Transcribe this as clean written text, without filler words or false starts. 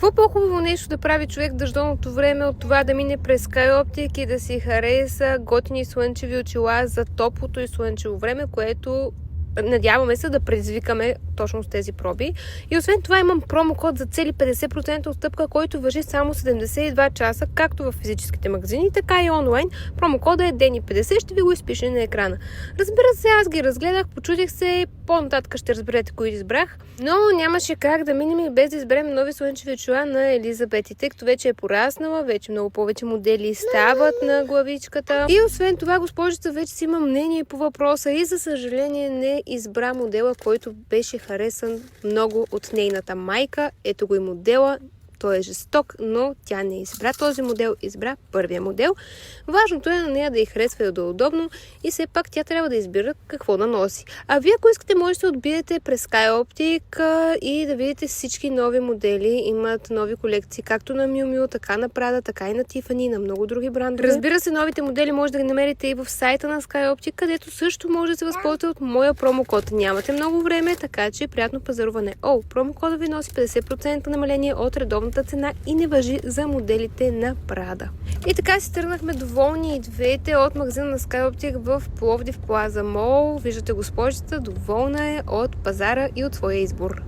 Какво по-хубаво нещо да прави човек в дъждовното време от това да мине през SkyOptic и да си хареса готини слънчеви очила за топлото и слънчево време, което надяваме се да предизвикаме точно с тези проби. И освен това имам промокод за цели 50% отстъпка, който важи само 72 часа, както в физическите магазини, така и онлайн. Промокода е DENI50, ще ви го изпиша на екрана. Разбира се, аз ги разгледах, почудих се и по-нататък ще разберете кои избрах. Но нямаше как да минем и без да изберем нови слънчеви очила на Елизабет. И тъй като вече е пораснала, вече много повече модели стават на главичката. И освен това, госпожица вече си има мнение по въпроса и за съжаление не избра модела, който беше харесан много от нейната майка. Ето го и модела. Той е жесток, но тя не избра този модел, избра първия модел. Важното е на нея да й харесва и да е удобно и все пак тя трябва да избира какво да носи. А вие, ако искате, можете да отбиете през SkyOptic и да видите всички нови модели. Имат нови колекции, както на Miu Miu, така на Prada, така и на Tiffany, и на много други брандове. Разбира се, новите модели може да ги намерите и в сайта на SkyOptic, където също може да се възползвате от моя промокод. Нямате много време, така че приятно пазаруване. Промокодът ви носи 50% намаление от редовната цена и не важи за моделите на Prada. И така си тръгнахме доволни и двете от магазина на SkyOptic в Пловдив Плаза Мол. Виждате госпожицата, доволна е от пазара и от своя избор.